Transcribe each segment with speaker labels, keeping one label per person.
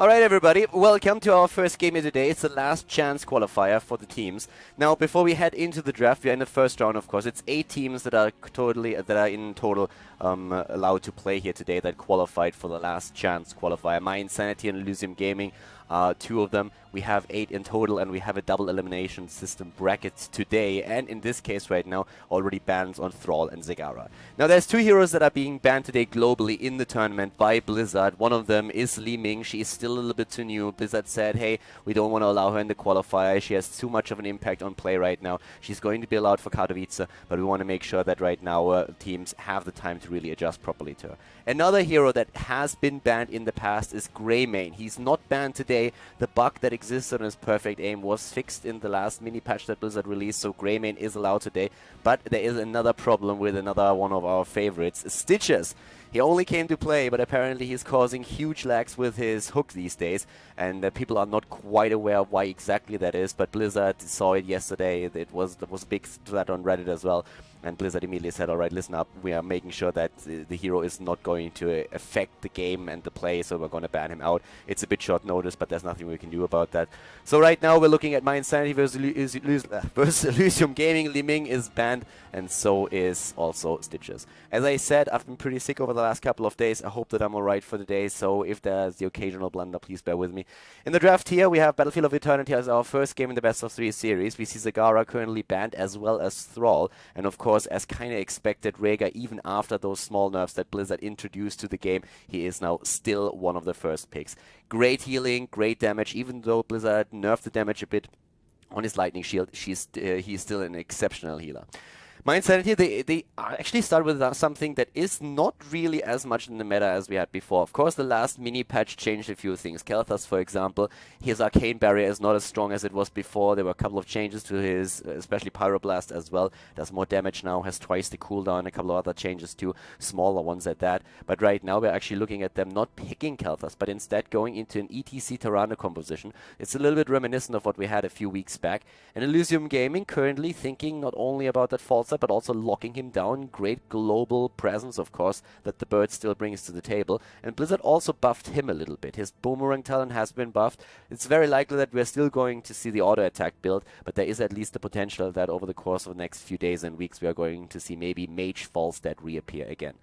Speaker 1: Alright everybody, welcome to our first game of the day. It's the last chance qualifier for the teams. Now before we head into the draft, we're in the first round of course. It's 8 teams that are in total allowed to play here today that qualified for the last chance qualifier. mYinsanity and Elysium Gaming are 2 of them. We have 8 in total, and we have a double elimination system brackets today, and in this case right now already bans on Thrall and Zagara. Now there's 2 heroes that are being banned today globally in the tournament by Blizzard. One of them is Li Ming. She is still a little bit too new. Blizzard said, hey, we don't want to allow her in the qualifier. She has too much of an impact on play right now. She's going to be allowed for Katowice, but we want to make sure that right now teams have the time to really adjust properly to her. Another hero that has been banned in the past is Greymane. He's not banned today. The bug that exists on his perfect aim was fixed in the last mini patch that Blizzard released, so Greymane is allowed today. But there is another problem with another one of our favorites, Stitches. He only came to play, but apparently he's causing huge lags with his hook these days, and people are not quite aware of why exactly that is, but Blizzard saw it yesterday. It was a big thread on Reddit as well, and Blizzard immediately said, alright, listen up, we are making sure that the hero is not going to affect the game and the play, so we're going to ban him out. It's a bit short notice, but there's nothing we can do about that. So right now we're looking at mYinsanity versus Elysium Gaming. Li Ming is banned, and so is also Stitches. As I said, I've been pretty sick over the last couple of days. I hope that I'm alright for the day, so if there's the occasional blunder, please bear with me. In the draft here, we have Battlefield of Eternity as our first game in the best of 3 series. We see Zagara currently banned, as well as Thrall, and of course, as kind of expected, Rhaegar, even after those small nerfs that Blizzard introduced to the game, he is now still one of the first picks. Great healing, great damage, even though Blizzard nerfed the damage a bit on his lightning shield, he's still an exceptional healer. mYinsanity, they actually start with something that is not really as much in the meta as we had before. Of course, the last mini patch changed a few things. Kael'thas, for example, his arcane barrier is not as strong as it was before. There were a couple of changes to his, especially Pyroblast as well. Does more damage now, has twice the cooldown, a couple of other changes too, smaller ones at that. But right now, we're actually looking at them not picking Kael'thas, but instead going into an ETC Tyrande composition. It's a little bit reminiscent of what we had a few weeks back. And Elysium Gaming currently thinking not only about that false but also locking him down. Great global presence, of course, that the bird still brings to the table. And Blizzard also buffed him a little bit. His boomerang talent has been buffed. It's very likely that we're still going to see the auto attack build, but there is at least the potential that over the course of the next few days and weeks we are going to see maybe Mage Falstad reappear again.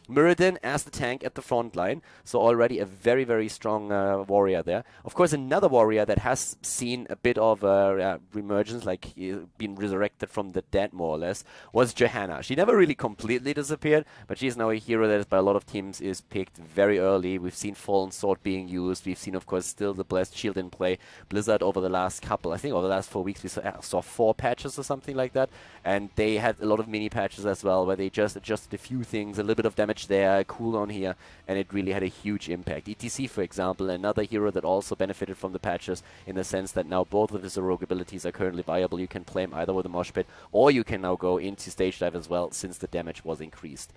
Speaker 1: Muradin as the tank at the front line, so already a very, very strong warrior there. Of course, another warrior that has seen a bit of reemergence, like been resurrected from the dead more or less, was Johanna. She never really completely disappeared, but she's now a hero that is by a lot of teams is picked very early. We've seen Fallen Sword being used. We've seen, of course, still the Blessed Shield in play. Blizzard over the last couple, I think over the last 4 weeks, we saw 4 patches or something like that, and they had a lot of mini patches as well, where they just adjusted a few things, a little bit of damage there, cooldown here, and it really had a huge impact. ETC, for example, another hero that also benefited from the patches in the sense that now both of his heroic abilities are currently viable. You can play him either with a mosh pit, or you can now go into stage dive as well, since the damage was increased.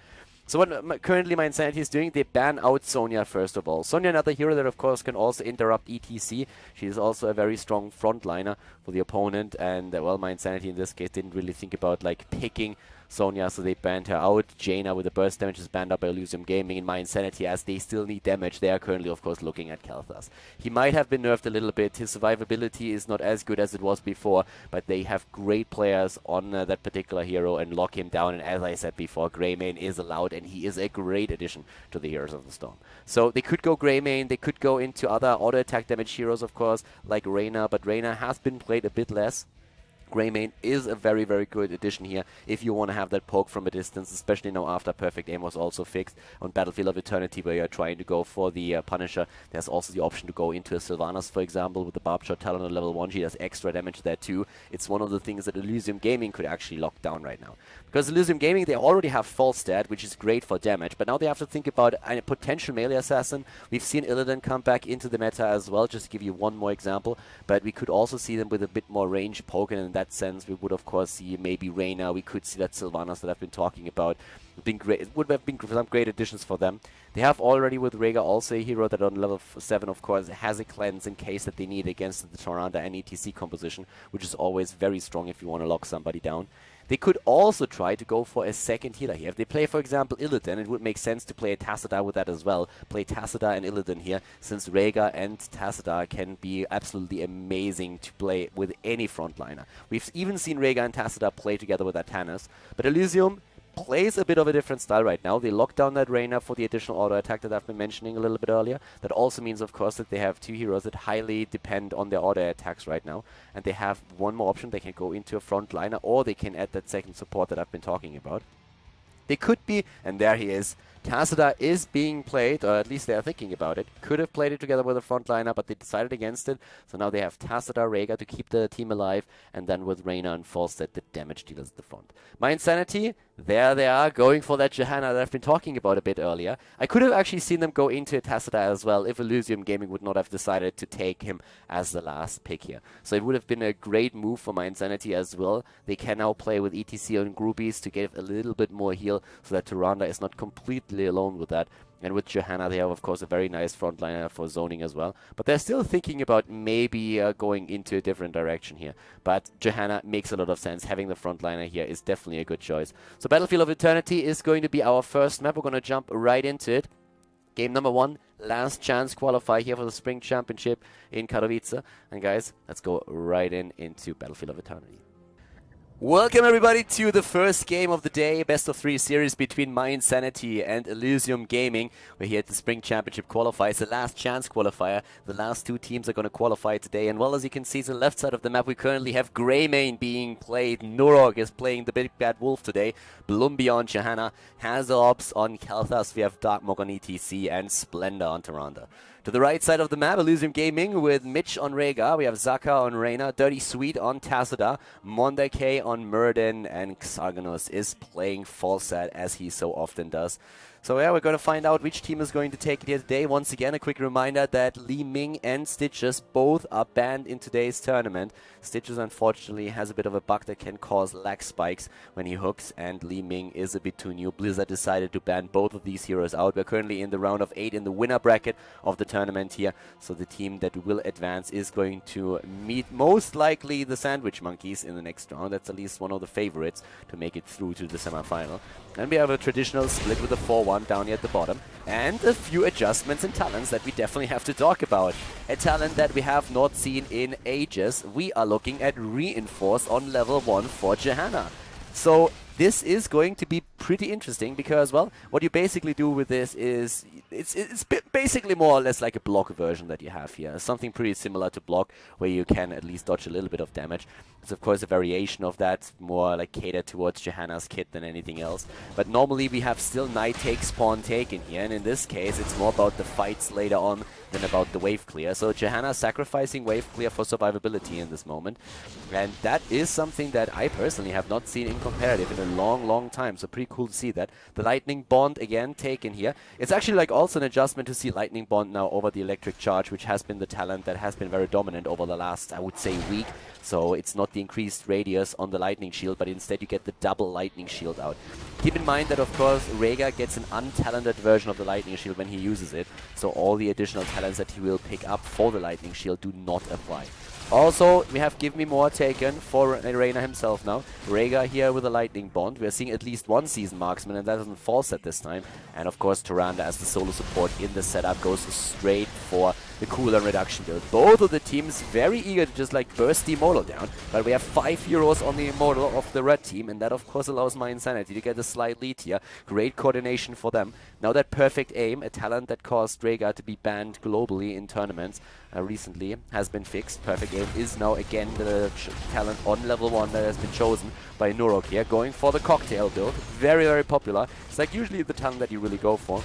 Speaker 1: So what currently mYinsanity is doing, they ban out Sonya first of all. Sonya, another hero that of course can also interrupt ETC. She is also a very strong frontliner for the opponent, and well, mYinsanity in this case didn't really think about like picking Sonya, so they banned her out. Jaina with the burst damage is banned up by Elysium Gaming. In mYinsanity, as they still need damage, they are currently of course looking at Kael'thas. He might have been nerfed a little bit. His survivability is not as good as it was before, but they have great players on that particular hero and lock him down. And as I said before, Greymane is allowed, and he is a great addition to the Heroes of the Storm. So they could go Greymane, they could go into other auto attack damage heroes, of course, like Reyna, but Reyna has been played a bit less. Greymane is a very, very good addition here if you want to have that poke from a distance, especially now after Perfect Aim was also fixed on Battlefield of Eternity, where you're trying to go for the Punisher. There's also the option to go into a Sylvanas, for example, with the Barb Shot Talon on level 1. She does extra damage there too. It's one of the things that Elysium Gaming could actually lock down right now. Because Elysium Gaming, they already have Falstad, which is great for damage, but now they have to think about a potential melee assassin. We've seen Illidan come back into the meta as well, just to give you one more example, but we could also see them with a bit more range poke, and in that sense we would of course see maybe Reyna, we could see that Sylvanas that I've been talking about. It would have been some great additions for them. They have already with Rhaegar also a hero that on level 7 of course has a cleanse in case that they need against the Tyrande and ETC composition, which is always very strong if you want to lock somebody down. They could also try to go for a second healer here. If they play, for example, Illidan, it would make sense to play a Tassadar with that as well. Play Tassadar and Illidan here, since Rhaegar and Tassadar can be absolutely amazing to play with any frontliner. We've even seen Rhaegar and Tassadar play together with Atanas, but Elysium plays a bit of a different style right now. They lock down that Reyna for the additional auto attack that I've been mentioning a little bit earlier. That also means, of course, that they have two heroes that highly depend on their auto attacks right now. And they have one more option. They can go into a frontliner, or they can add that second support that I've been talking about. They could be, and there he is. Tassadar is being played, or at least they are thinking about it. Could have played it together with a frontliner, but they decided against it. So now they have Tassadar, Rhaegar to keep the team alive, and then with Reyna and Falstad, the damage dealers at the front. mYinsanity, there they are, going for that Johanna that I've been talking about a bit earlier. I could have actually seen them go into Tassadar as well if Elysium Gaming would not have decided to take him as the last pick here. So it would have been a great move for mYinsanity as well. They can now play with ETC on groupies to give a little bit more heal so that Tyrande is not completely alone with that. And with Johanna, they have, of course, a very nice frontliner for zoning as well. But they're still thinking about maybe going into a different direction here. But Johanna makes a lot of sense. Having the frontliner here is definitely a good choice. So Battlefield of Eternity is going to be our first map. We're going to jump right into it. Game number 1, last chance qualifier here for the Spring Championship in Katowice. And guys, let's go right into Battlefield of Eternity. Welcome everybody to the first game of the day, best of 3 series between mYinsanity and Elysium Gaming. We're here at the Spring Championship Qualifier. It's the last chance qualifier. The last 2 teams are going to qualify today. And well, as you can see to the left side of the map, we currently have Greymane being played. Nurok is playing the Big Bad Wolf today. Blumbi on Johanna, Hazorbs on Kalthas. We have Darkmog on ETC and Splendor on Tyrande. To the right side of the map, Elysium Gaming with Mitch on Rhaegar. We have Zaka on Reyna, Dirty Sweet on Tassadar, Mondake on Myrden, and Xarganos is playing Falstad as he so often does. So yeah, we're going to find out which team is going to take it here today. Once again, a quick reminder that Li Ming and Stitches both are banned in today's tournament. Stitches, unfortunately, has a bit of a bug that can cause lag spikes when he hooks, and Li Ming is a bit too new. Blizzard decided to ban both of these heroes out. We're currently in the round of 8 in the winner bracket of the tournament here. So the team that will advance is going to meet most likely the Sandwich Monkeys in the next round. That's at least one of the favorites to make it through to the semifinal. And we have a traditional split with a 4-1 down here at the bottom, and a few adjustments and talents that we definitely have to talk about. A talent that we have not seen in ages. We are looking at Reinforce on level 1 for Johanna. So this is going to be pretty interesting because, well, what you basically do with this is it's basically more or less like a block version that you have here. Something pretty similar to block, where you can at least dodge a little bit of damage. It's of course a variation of that, more like catered towards Johanna's kit than anything else. But normally we have still Night Take, Spawn Take in here, and in this case it's more about the fights later on than about the wave clear. So Johanna sacrificing wave clear for survivability in this moment. And that is something that I personally have not seen in competitive in a long time. So pretty cool to see that. The Lightning Bond again taken here. It's actually like also an adjustment to see Lightning Bond now over the Electric Charge, which has been the talent that has been very dominant over the last, I would say, week. So it's not the increased radius on the Lightning Shield, but instead you get the double Lightning Shield out. Keep in mind that, of course, Rhaegar gets an untalented version of the Lightning Shield when he uses it. So all the additional talents that he will pick up for the Lightning Shield do not apply. Also, we have Give Me More taken for Reyna himself now. Rhaegar here with a Lightning Bond. We are seeing at least one Season Marksman, and that doesn't fall set this time. And of course, Tyrande as the solo support in the setup goes straight for the cooldown reduction build. Both of the teams very eager to just like burst the Immortal down, but we have 5 heroes on the Immortal of the red team, and that of course allows mYinsanity to get a slight lead here. Great coordination for them. Now that Perfect Aim, a talent that caused Rhaegar to be banned globally in tournaments recently, has been fixed. Perfect Aim is now again the talent on level 1 that has been chosen by Nurok here, going for the Cocktail build. Very popular. It's like usually the talent that you really go for.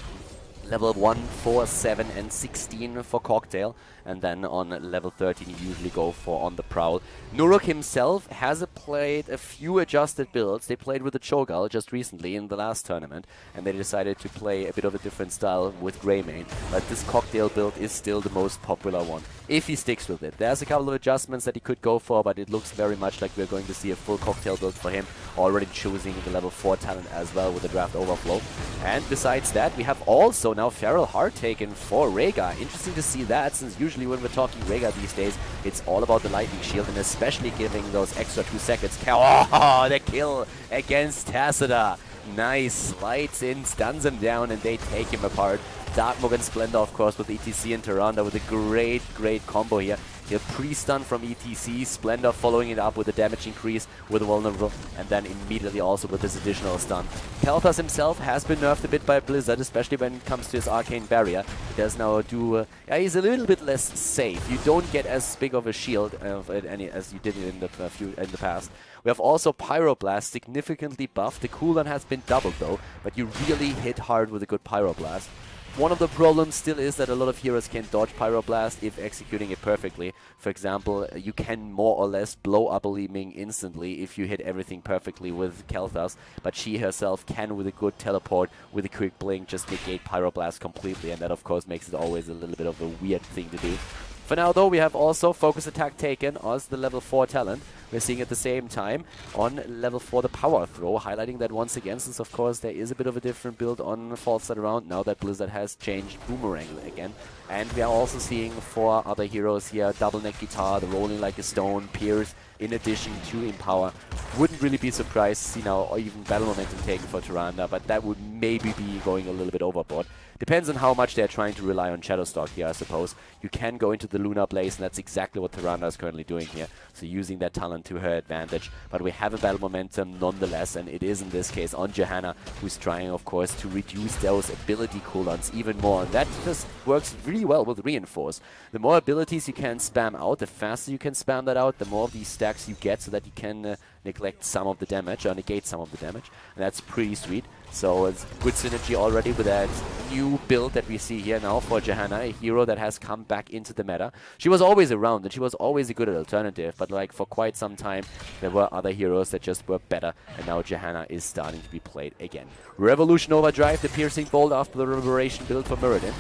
Speaker 1: Level 1, 4, 7 and 16 for Cocktail, and then on level 13 you usually go for On the Prowl. Nurok himself has played a few adjusted builds. They played with the Cho'Gall just recently in the last tournament, and they decided to play a bit of a different style with Greymane, but this Cocktail build is still the most popular one. if he sticks with it. There's a couple of adjustments that he could go for, but it looks very much like we're going to see a full cocktail build for him, already choosing the level 4 talent as well with the draft overflow. And besides that, we have also now Feral Heart taken for Rhaegar. Interesting to see that, since usually when we're talking Rhaegar these days, it's all about the lightning shield, and especially giving those extra 2 seconds. Oh, the kill against Tacita. Nice, slides in, stuns him down, and they take him apart. Darkmog and Splendor, of course, with ETC and Tyrande with a great combo here. He'll pre-stun from ETC, Splendor following it up with a damage increase with Vulnerable, and then immediately also with this additional stun. Kalthas himself has been nerfed a bit by Blizzard, especially when it comes to his Arcane Barrier. He does now do... he's a little bit less safe. You don't get as big of a shield as you did in the past. We have also Pyroblast significantly buffed. The cooldown has been doubled though, but you really hit hard with a good Pyroblast. One of the problems still is that a lot of heroes can dodge Pyroblast if executing it perfectly. For example, you can more or less blow up a Li Ming instantly if you hit everything perfectly with Kalthas, but she herself can, with a good teleport, with a quick blink, just negate Pyroblast completely, and that of course makes it always a little bit of a weird thing to do. For now though, we have also Focus Attack taken as the level 4 talent. We're seeing at the same time on level 4 the Power Throw, highlighting that once again, since of course there is a bit of a different build on False Start around now that Blizzard has changed Boomerang again. And we are also seeing 4 other heroes here, Double Neck Guitar, the Rolling Like a Stone, Pierce, in addition to Empower. Wouldn't really be surprised to see now or even Battle Momentum taken for Tyrande, but that would maybe be going a little bit overboard. Depends on how much they're trying to rely on Shadowstalk here, I suppose. You can go into the Lunar Blaze, and that's exactly what Tyrande is currently doing here. So using that talent to her advantage. But we have a Battle Momentum nonetheless, and it is in this case on Johanna, who's trying, of course, to reduce those ability cooldowns even more. And that just works really well with Reinforce. The more abilities you can spam out, the faster you can spam that out, the more of these stacks you get so that you can neglect some of the damage, or negate some of the damage. And that's pretty sweet. So it's good synergy already with that new build that we see here now for Johanna, a hero that has come back into the meta. She was always around and she was always a good alternative, but like for quite some time there were other heroes that just were better, and now Johanna is starting to be played again. Revolution Overdrive, the Piercing Bolt after the Reverberation build for Muradin.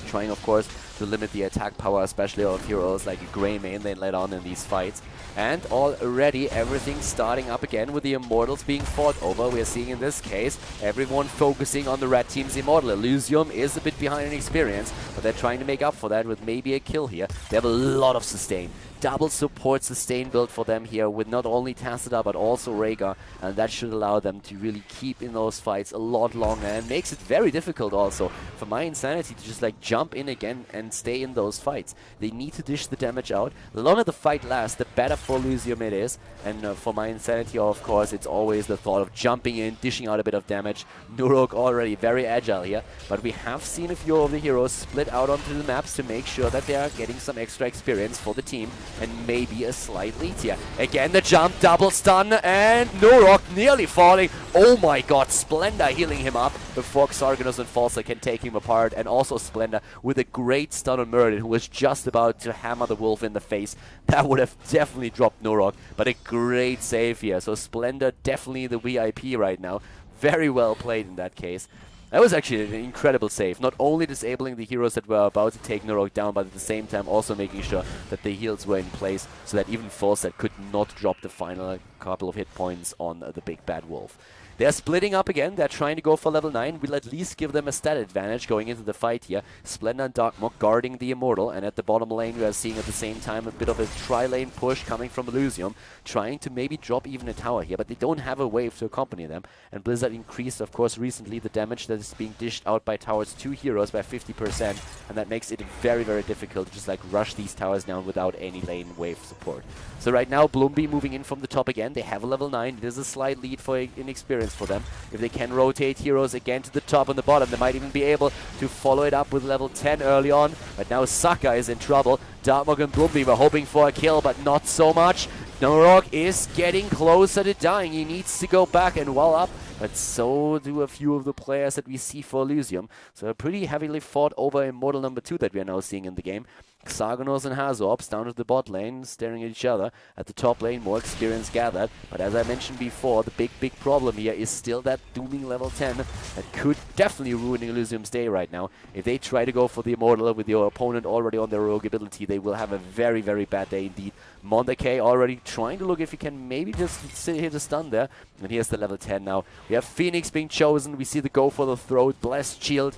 Speaker 1: Trying of course to limit the attack power, especially of heroes like Greymane they let on in these fights. And already everything starting up again with the Immortals being fought over. We are seeing in this case everyone focusing on the red team's Immortal. Elysium is a bit behind in experience, but they're trying to make up for that with maybe a kill here. They have a lot of sustain. Double support sustain build for them here with not only Tacita but also Rhaegar, and that should allow them to really keep in those fights a lot longer, and makes it very difficult also for mYinsanity to just like jump in again and stay in those fights. They need to dish the damage out. The longer the fight lasts, the better for Elysium it is, and for mYinsanity of course it's always the thought of jumping in, dishing out a bit of damage. Nurok already very agile here, but we have seen a few of the heroes split out onto the maps to make sure that they are getting some extra experience for the team, and maybe a slight lead here. Again the jump, double stun, and Nurok nearly falling. Oh my god, Splendor healing him up before Xarganos and Falsa can take him apart, and also Splendor with a great stun on Muradin, who was just about to hammer the wolf in the face. That would have definitely dropped Nurok, but a great save here. So Splendor definitely the VIP right now. Very well played in that case. That was actually an incredible save, not only disabling the heroes that were about to take Nurok down, but at the same time also making sure that the heals were in place so that even Falstad could not drop the final couple of hit points on the big bad wolf. They're splitting up again. They're trying to go for level 9. We'll at least give them a stat advantage going into the fight here. Splendor and Darkmok guarding the Immortal, and at the bottom lane we are seeing at the same time a bit of a tri-lane push coming from Elysium, trying to maybe drop even a tower here, but they don't have a wave to accompany them. And Blizzard increased, of course, recently the damage that is being dished out by towers to heroes by 50%, and that makes it very, very difficult to just like rush these towers down without any lane wave support. So right now, Bloomby moving in from the top again. They have a level 9. It is a slight lead for inexperience for them. If they can rotate heroes again to the top and the bottom, they might even be able to follow it up with level 10 early on. But now Saka is in trouble. Darkmog and Bloomby were hoping for a kill, but not so much. Nurok is getting closer to dying. He needs to go back and wall up, but so do a few of the players that we see for Elysium. So a pretty heavily fought over Immortal number 2 that we are now seeing in the game. Xargonos and Hazorps down to the bot lane, staring at each other. At the top lane, more experience gathered. But as I mentioned before, the big problem here is still that dooming level 10 that could definitely ruin Elysium's day right now. If they try to go for the Immortal with your opponent already on their rogue ability, they will have a very bad day indeed. mYinsanity already trying to look if he can maybe just hit a stun there. And here's the level 10 now. We have Phoenix being chosen. We see the go for the throat, blessed shield.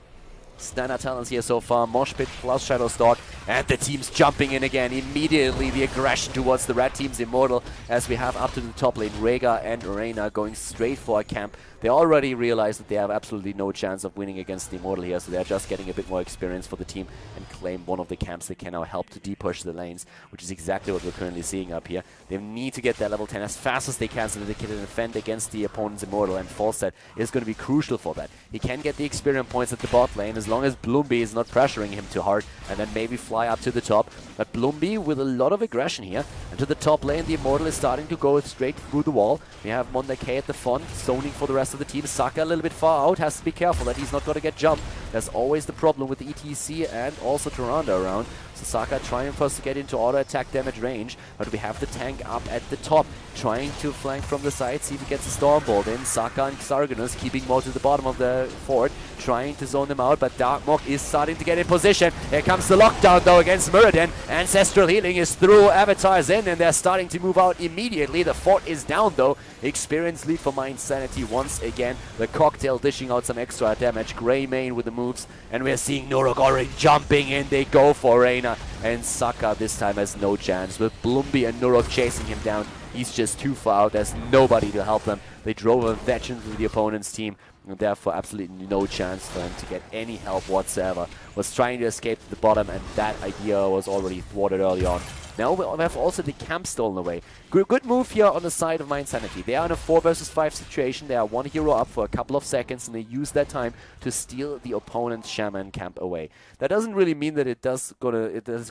Speaker 1: Standard talents here so far, Mosh Pit plus Shadow Stalk, and the team's jumping in again. Immediately the aggression towards the red team's Immortal, as we have up to the top lane Rhaegar and Reyna going straight for a camp. They already realize that they have absolutely no chance of winning against the Immortal here, so they're just getting a bit more experience for the team and claim one of the camps that can now help to depush the lanes, which is exactly what we're currently seeing up here. They need to get that level 10 as fast as they can so that they can defend against the opponent's Immortal, and Falstad is going to be crucial for that. He can get the experience points at the bot lane as long as Bloomby is not pressuring him too hard, and then maybe fly up to the top. But Bloomby with a lot of aggression here, and to the top lane the Immortal is starting to go straight through the wall. We have mYinsanity at the front, zoning for the rest of the team. Saka a little bit far out, has to be careful that he's not going to get jumped. That's always the problem with the ETC and also Tyrande around. So Saka trying first to get into auto attack damage range, but we have the tank up at the top, trying to flank from the side, see if he gets a Stormbolt in. Saka and Xargonos keeping more to the bottom of the fort, trying to zone them out, but Darkmok is starting to get in position. Here comes the lockdown though against Muradin. Ancestral Healing is through, Avatars in, and they're starting to move out immediately. The fort is down though. Experience lead for mYinsanity once again. The cocktail dishing out some extra damage. Greymane with the moves, and we're seeing Nurok already jumping in. They go for Reyna, and Saka this time has no chance. With Bloomby and Nurok chasing him down, he's just too far out. There's nobody to help them. They drove a veteran through the opponent's team, and therefore absolutely no chance for him to get any help whatsoever. Was trying to escape to the bottom, and that idea was already thwarted early on. Now we have also the camp stolen away. Good move here on the side of mYinsanity. They are in a 4 versus 5 situation. They are one hero up for a couple of seconds, and they use that time to steal the opponent's Shaman camp away. That doesn't really mean that it is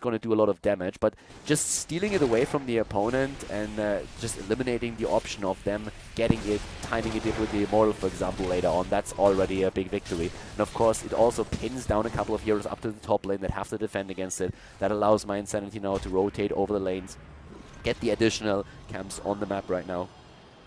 Speaker 1: gonna do a lot of damage, but just stealing it away from the opponent and just eliminating the option of them getting it, timing it with the Immortal, for example, later on, that's already a big victory. And of course, it also pins down a couple of heroes up to the top lane that have to defend against it. That allows mYinsanity now to rotate over the lanes, get the additional camps on the map right now,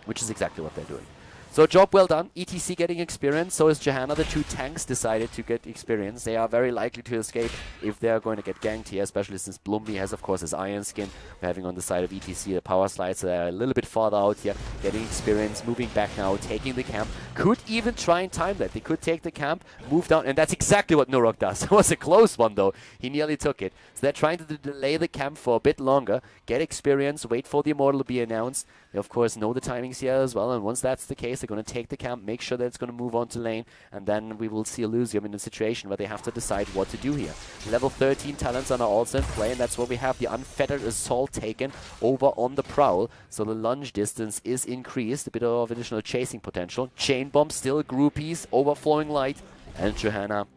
Speaker 1: which is exactly what they're doing. So job well done. ETC getting experience, so is Johanna. The two tanks decided to get experience. They are very likely to escape if they are going to get ganked here, especially since Bloomby has, of course, his Iron Skin. We're having on the side of ETC the power slides. So they're a little bit farther out here, getting experience, moving back now, taking the camp. Could even try and time that. They could take the camp, move down, and that's exactly what Nurok does. It was a close one, though. He nearly took it. So they're trying to delay the camp for a bit longer, get experience, wait for the Immortal to be announced. They, of course, know the timings here as well, and once that's the case, they're going to take the camp, make sure that it's going to move on to lane, and then we will see Elysium in a situation where they have to decide what to do here. Level 13 talents are now also in play, and that's where we have the Unfettered Assault taken over on the Prowl, so the lunge distance is increased, a bit of additional chasing potential. Chain Bomb still groupies, Overflowing Light, and Johanna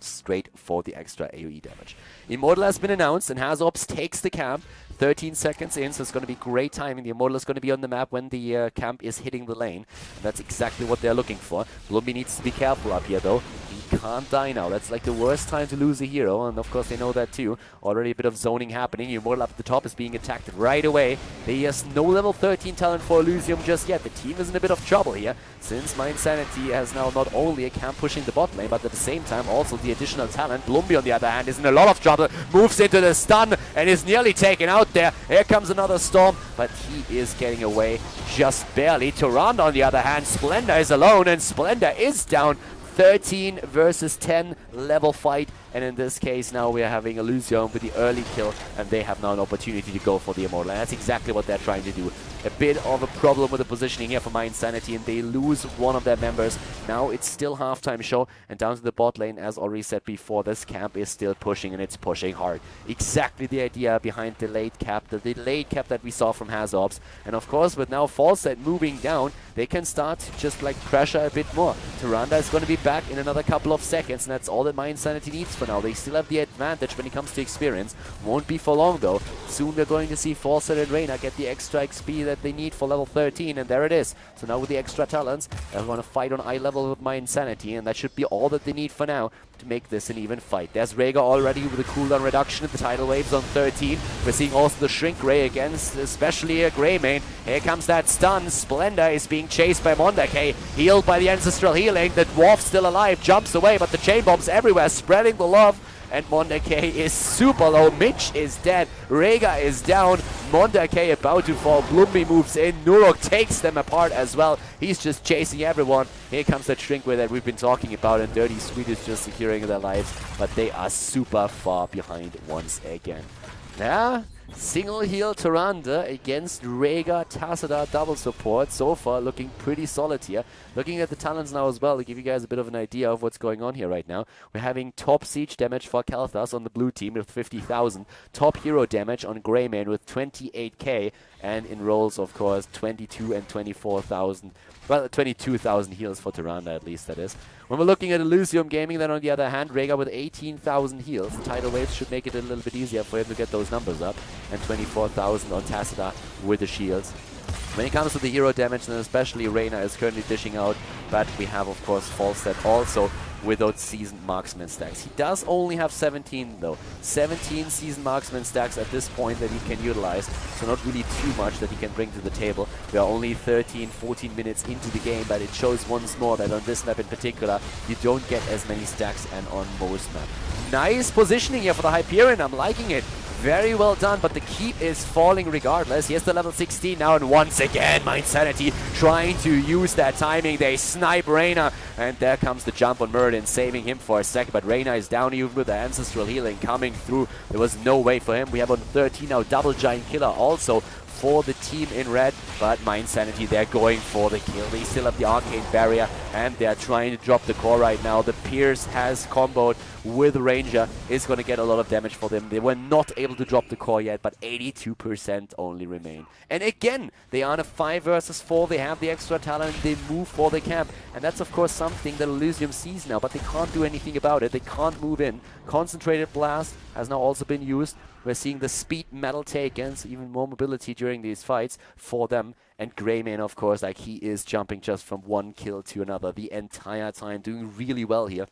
Speaker 1: straight for the extra AoE damage. Immortal has been announced, and Hazorps takes the camp. 13 seconds in, so it's going to be great timing. The Immortal is going to be on the map when the camp is hitting the lane. And that's exactly what they're looking for. Bloomby needs to be careful up here, though. He can't die now. That's like the worst time to lose a hero, and of course they know that too. Already a bit of zoning happening. Immortal up at the top is being attacked right away. There's no level 13 talent for Elysium just yet. The team is in a bit of trouble here, since mYinsanity has now not only a camp pushing the bot lane, but at the same time also the additional talent. Bloomby, on the other hand, is in a lot of trouble. Moves into the stun and is nearly taken out there. Here comes another storm, but he is getting away just barely. Tyrande, on the other hand, Splendor is alone, and Splendor is down. 13 versus 10 level fight, and in this case now we are having Elysium with the early kill, and they have now an opportunity to go for the Immortal, and that's exactly what they're trying to do. A bit of a problem with the positioning here for mYinsanity, and they lose one of their members. Now it's still halftime show, and down to the bot lane, as already said before, this camp is still pushing, and it's pushing hard. Exactly the idea behind the delayed cap that we saw from Hazorps, and of course with now Falstad moving down, they can start to just like pressure a bit more. Tyrande is going to be back in another couple of seconds, and that's all that mYinsanity needs for now. They still have the advantage when it comes to experience. Won't be for long though. Soon we're going to see Falstad and Reyna get the extra XP that they need for level 13, and there it is. So now with the extra talents, they're going to fight on eye level with mYinsanity, and that should be all that they need for now to make this an even fight. There's Rhaegar already with a cooldown reduction in the tidal waves on 13. We're seeing also the Shrink Ray against especially a Greymane. Here comes that stun. Splendor is being chased by mYinsanity, healed by the Ancestral Healing. The Dwarf still alive, jumps away, but the chain bombs everywhere, spreading the love. And mYinsanity is super low. Mitch is dead. Rhaegar is down. mYinsanity about to fall. Blumby moves in. Nurok takes them apart as well. He's just chasing everyone. Here comes that Shrinkway that we've been talking about, and Dirty Sweet is just securing their lives. But they are super far behind once again. Yeah. Single heal Tyrande against Rhaegar, Tassadar double support. So far looking pretty solid here. Looking at the talents now as well to give you guys a bit of an idea of what's going on here right now. We're having top siege damage for Kalthas on the blue team with 50,000. Top hero damage on Greymane with 28k. And in rolls, of course, 22 and 24,000. Well, 22,000 heals for Tyrande, at least, that is. When we're looking at Elysium Gaming, then on the other hand, Rhaegar with 18,000 heals. The tidal waves should make it a little bit easier for him to get those numbers up. And 24,000 on Tassadar with the shields. When it comes to the hero damage, then especially Reyna is currently dishing out. But we have, of course, Falstad also with those seasoned marksman stacks. He does only have 17 though. 17 seasoned marksman stacks at this point that he can utilize. So not really too much that he can bring to the table. We are only 13, 14 minutes into the game, but it shows once more that on this map in particular, you don't get as many stacks and on most maps. Nice positioning here for the Hyperion. I'm liking it. Very well done, but the keep is falling regardless. Here's the level 16 now, and once again, mYinsanity trying to use that timing. They snipe Reyna, and there comes the jump on Muradin, saving him for a second, but Reyna is down even with the Ancestral Healing coming through. There was no way for him. We have on 13 now, double Giant Killer also for the team in red, but mYinsanity, they're going for the kill. They still have the Arcane Barrier, and they're trying to drop the core right now. The Pierce has comboed with Ranger, is going to get a lot of damage for them. They were not able to drop the core yet, but 82% only remain. And again, they are on a 5 versus 4. They have the extra talent. They move for the camp. And that's, of course, something that Elysium sees now, but they can't do anything about it. They can't move in. Concentrated Blast has now also been used. We're seeing the speed metal taken, so even more mobility during these fights for them. And Greymane, of course, like he is jumping just from one kill to another the entire time, doing really well here.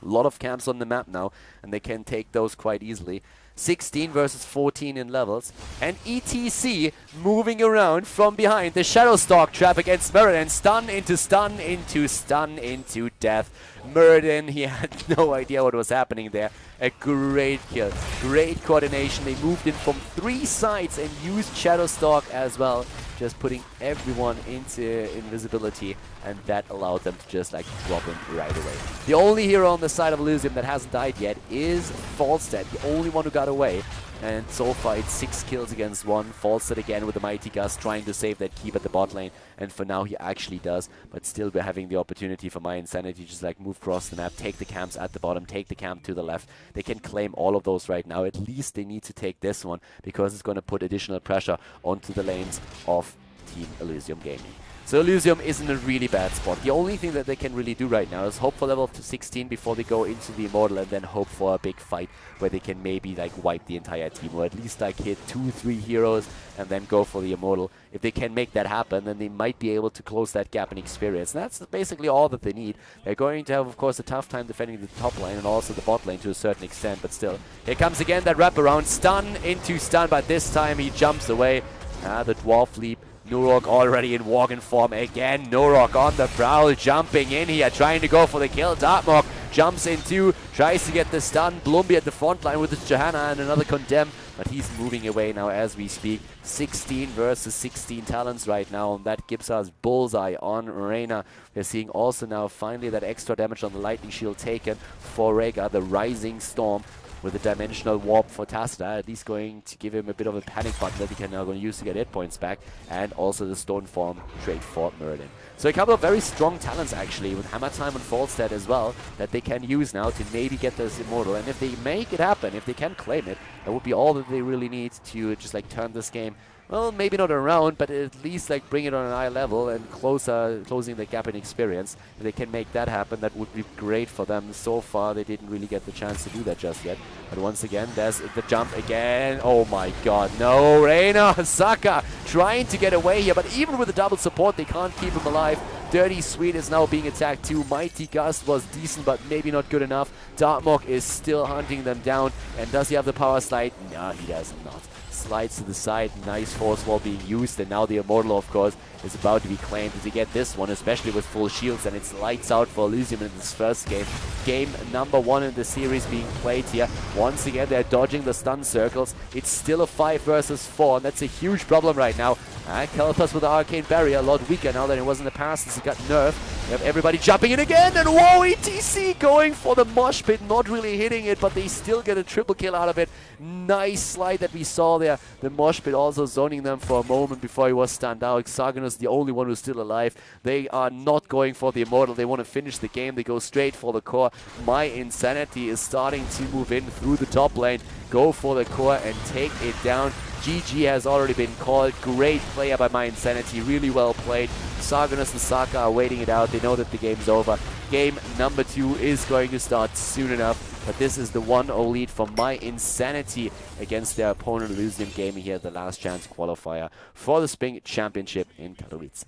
Speaker 1: A lot of camps on the map now, and they can take those quite easily. 16 versus 14 in levels, and ETC moving around from behind. The Shadowstalk trap against Muradin. Stun into stun into stun into death. Muradin, he had no idea what was happening there. A great kill. Great coordination. They moved in from 3 sides and used Shadowstalk as well. Just putting everyone into invisibility, and that allowed them to just like drop him right away. The only hero on the side of Elysium that hasn't died yet is Falstad, the only one who got away. And so far it's 6 kills against 1. Falstad again with the Mighty Gust trying to save that keep at the bot lane. And for now he actually does. But still we're having the opportunity for mYinsanity to just like move across the map, take the camps at the bottom, take the camp to the left. They can claim all of those right now. At least they need to take this one, because it's going to put additional pressure onto the lanes of Team Elysium Gaming. So Elysium is in a really bad spot. The only thing that they can really do right now is hope for level 16 before they go into the Immortal, and then hope for a big fight where they can maybe like wipe the entire team, or at least like hit 2-3 heroes and then go for the Immortal. If they can make that happen, then they might be able to close that gap in experience. And that's basically all that they need. They're going to have, of course, a tough time defending the top lane and also the bot lane to a certain extent, but still. Here comes again that wraparound. Stun into stun, but this time he jumps away. The Dwarf Leap. Nurok already in Worgen form again. Nurok on the prowl, jumping in here, trying to go for the kill. Dartmok jumps in too, tries to get the stun. Blumby at the front line with his Johanna and another Condemn, but he's moving away now as we speak. 16 versus 16 talents right now, and that gives us bullseye on Reyna. We're seeing also now finally that extra damage on the Lightning Shield taken for Rhaegar, the Rising Storm, with a Dimensional Warp for Tassadar, at least going to give him a bit of a panic button that he can now use to get hit points back, and also the Stone Form trade for Muradin. So a couple of very strong talents actually, with Hammer Time and Falstad as well, that they can use now to maybe get this Immortal. And if they make it happen, if they can claim it, that would be all that they really need to just like turn this game, well, maybe not around, but at least like bring it on an eye level and closing the gap in experience. If they can make that happen, that would be great for them. So far, they didn't really get the chance to do that just yet. But once again, there's the jump again. Oh my god, no! Reyna, Saka trying to get away here, but even with the double support, they can't keep him alive.
Speaker 2: Dirty Sweet is now being attacked too. Mighty Gust was decent, but maybe not good enough. Dartmok is still hunting them down. And does he have the power slide? No, he does not. Slides to the side, nice force wall being used, and now the Immortal, of course, is about to be claimed. Does he get this one, especially with full shields, and it's lights out for Elysium in this first game. Game number 1 in the series being played here. Once again, they're dodging the stun circles. It's still a 5 versus 4, and that's a huge problem right now. Khaldor with the Arcane Barrier, a lot weaker now than it was in the past, as he got nerfed. We have everybody jumping in again, and whoa, ETC going for the mosh pit, not really hitting it, but they still get a triple kill out of it. Nice slide that we saw there. The mosh pit also zoning them for a moment before he was stunned out. Xarganus, the only one who's still alive. They are not going for the Immortal. They want to finish the game. They go straight for the core. mYinsanity is starting to move in through the top lane, go for the core and take it down. GG has already been called. Great player by mYinsanity. Really well played. Xarganus and Saka are waiting it out. They know that the game's over. Game number 2 is going to start soon enough. But this is the 1-0 lead for mYinsanity against their opponent Elysium Gaming here at the last chance qualifier for the Spring Championship in Katowice.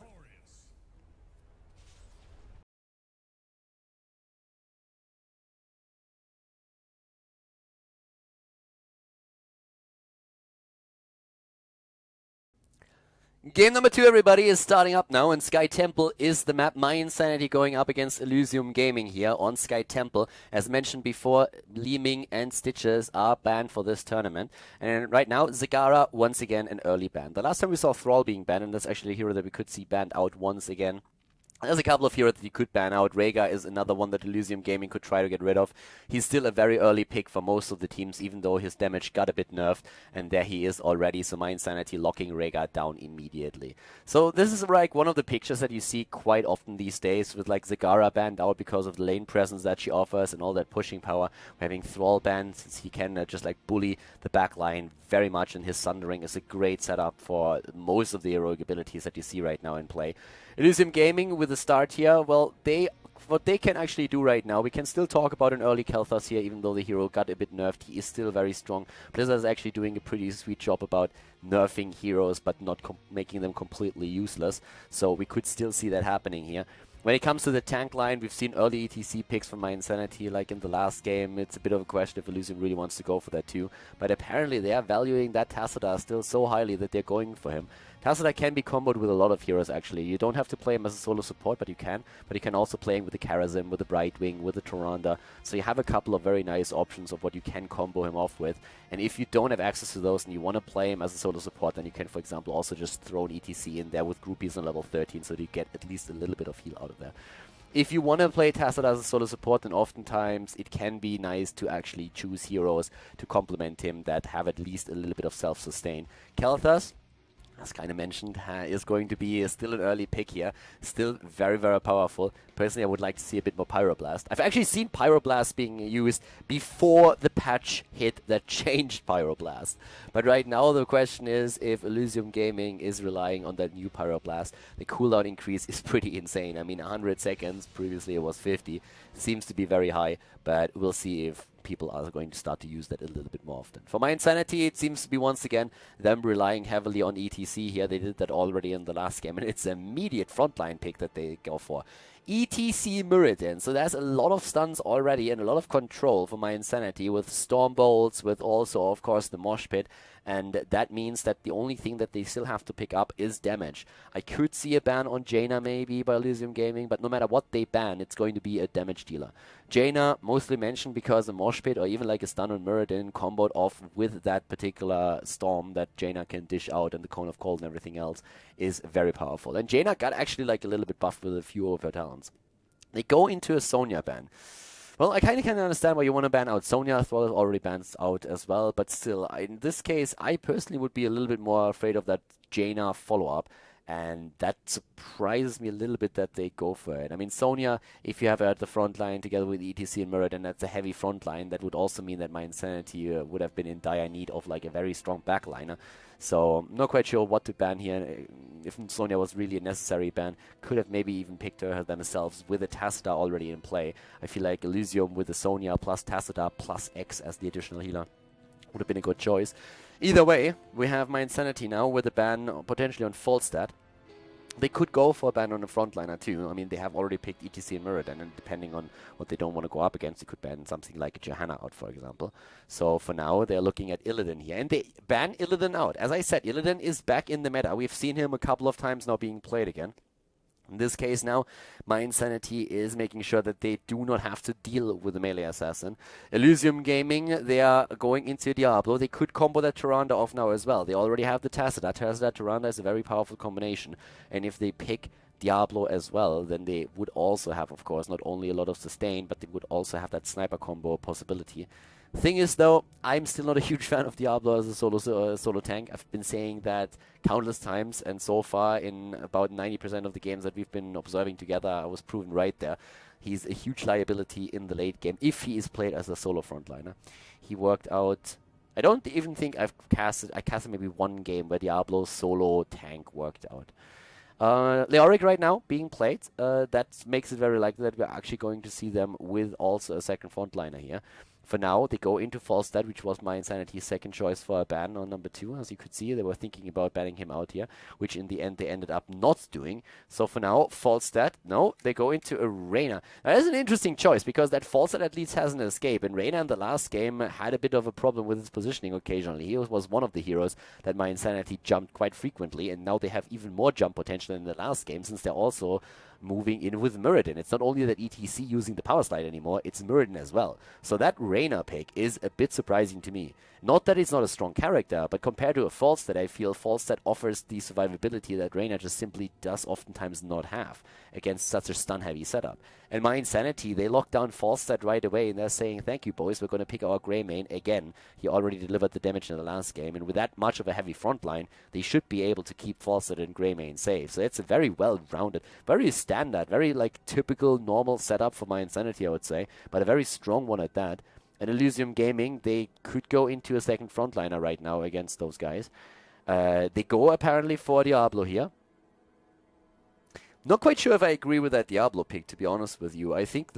Speaker 1: Game number 2, everybody, is starting up now, and Sky Temple is the map. mYinsanity going up against Elysium Gaming here on Sky Temple. As mentioned before, Leeming and Stitches are banned for this tournament. And right now, Zagara, once again, an early ban. The last time we saw Thrall being banned, and that's actually a hero that we could see banned out once again. There's a couple of heroes that you could ban out. Rhaegar is another one that Elysium Gaming could try to get rid of. He's still a very early pick for most of the teams, even though his damage got a bit nerfed. And there he is already, so mYinsanity locking Rhaegar down immediately. So this is like one of the pictures that you see quite often these days, with like Zagara banned out because of the lane presence that she offers and all that pushing power. We're having Thrall banned since he can just like bully the back line very much, and his Sundering is a great setup for most of the heroic abilities that you see right now in play. Elysium Gaming with a start here, well, what they can actually do right now, we can still talk about an early Khaldor here, even though the hero got a bit nerfed. He is still very strong. Blizzard is actually doing a pretty sweet job about nerfing heroes, but not making them completely useless. So we could still see that happening here. When it comes to the tank line, we've seen early ETC picks from mYinsanity, like in the last game. It's a bit of a question if Elysium really wants to go for that too. But apparently they are valuing that Tassadar still so highly that they're going for him. Tassadar can be comboed with a lot of heroes, actually. You don't have to play him as a solo support, but you can. But you can also play him with the Karazim, with the Brightwing, with the Tyrande. So you have a couple of very nice options of what you can combo him off with. And if you don't have access to those and you want to play him as a solo support, then you can, for example, also just throw an ETC in there with groupies on level 13 so that you get at least a little bit of heal out of there. If you want to play Tassadar as a solo support, then oftentimes it can be nice to actually choose heroes to complement him that have at least a little bit of self-sustain. Khaldor, as kind of mentioned, is going to be still an early pick here. Still very, very powerful. Personally, I would like to see a bit more Pyroblast. I've actually seen Pyroblast being used before the patch hit that changed Pyroblast. But right now, the question is if Elysium Gaming is relying on that new Pyroblast. The cooldown increase is pretty insane. I mean, 100 seconds. Previously, it was 50. Seems to be very high, but we'll see if people are going to start to use that a little bit more often. For mYinsanity, it seems to be once again them relying heavily on ETC here. They did that already in the last game, and it's an immediate frontline pick that they go for. ETC Muradin. So there's a lot of stuns already and a lot of control for mYinsanity with Storm Bolts, with also, of course, the Mosh Pit. And that means that the only thing that they still have to pick up is damage. I could see a ban on Jaina maybe by Elysium Gaming, but no matter what they ban, it's going to be a damage dealer. Jaina, mostly mentioned because a Mosh Pit or even like a stun on Muradin comboed off with that particular Storm that Jaina can dish out and the Cone of Cold and everything else is very powerful. And Jaina got actually like a little bit buffed with a few of her talents. They go into a Sonya ban. Well, I kind of can understand why you want to ban out Sonya. Thrall already bans out as well, but still, in this case, I personally would be a little bit more afraid of that Jaina follow-up, and that surprises me a little bit that they go for it. I mean, Sonya, if you have her at the front line together with ETC and Muradin, that's a heavy front line. That would also mean that mYinsanity would have been in dire need of like a very strong backliner. So, I'm not quite sure what to ban here. If Sonya was really a necessary ban, could have maybe even picked her themselves with a Tassadar already in play. I feel like Elysium with the Sonya plus Tassadar plus X as the additional healer would have been a good choice. Either way, we have mYinsanity now with a ban potentially on Falstad. They could go for a ban on the frontliner too. I mean, they have already picked ETC and Muradin, and depending on what they don't want to go up against, they could ban something like a Johanna out, for example. So for now, they're looking at Illidan here, and they ban Illidan out. As I said, Illidan is back in the meta. We've seen him a couple of times now being played again. In this case now, mYinsanity is making sure that they do not have to deal with the melee assassin. Elysium Gaming, they are going into Diablo. They could combo that Tyrande off now as well. They already have the Tacita. Tyrande is a very powerful combination. And if they pick Diablo as well, then they would also have, of course, not only a lot of sustain, but they would also have that sniper combo possibility. Thing is, though, I'm still not a huge fan of Diablo as a solo tank. I've been saying that countless times, and so far in about 90% of the games that we've been observing together, I was proven right there. He's a huge liability in the late game if he is played as a solo frontliner. He worked out... I don't even think I casted maybe one game where Diablo's solo tank worked out. Leoric right now being played, that makes it very likely that we're actually going to see them with also a second frontliner here. For now, they go into Falstad, which was mYinsanity's second choice for a ban on number 2. As you could see, they were thinking about banning him out here, which in the end they ended up not doing. So for now, Falstad, no, they go into a Reyna. Now, that's an interesting choice, because that Falstad at least has an escape, and Reyna in the last game had a bit of a problem with his positioning occasionally. He was one of the heroes that mYinsanity jumped quite frequently, and now they have even more jump potential in the last game, since they're also moving in with Muradin. It's not only that ETC using the power slide anymore, it's Muradin as well. So that Reyna pick is a bit surprising to me. Not that it's not a strong character, but compared to a Falstad, I feel Falstad offers the survivability that Reyna just simply does oftentimes not have against such a stun-heavy setup. And mYinsanity, they lock down Falstad right away, and they're saying, thank you, boys, we're going to pick our Grey main again. He already delivered the damage in the last game, and with that much of a heavy front line, they should be able to keep Falstad and Grey main safe. So it's a very well-rounded, very standard, very like typical, normal setup for mYinsanity, I would say, but a very strong one at that. And Elysium Gaming, they could go into a second frontliner right now against those guys. They go apparently for Diablo here. Not quite sure if I agree with that Diablo pick, to be honest with you. I think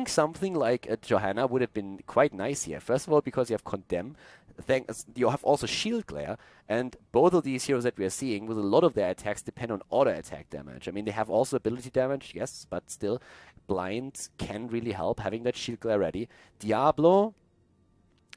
Speaker 1: something like a Johanna would have been quite nice here. First of all, because you have Condemn, you have also Shield Glare, and both of these heroes that we are seeing, with a lot of their attacks, depend on auto attack damage. I mean, they have also ability damage, yes, but still, Blind can really help having that Shield Glare ready. Diablo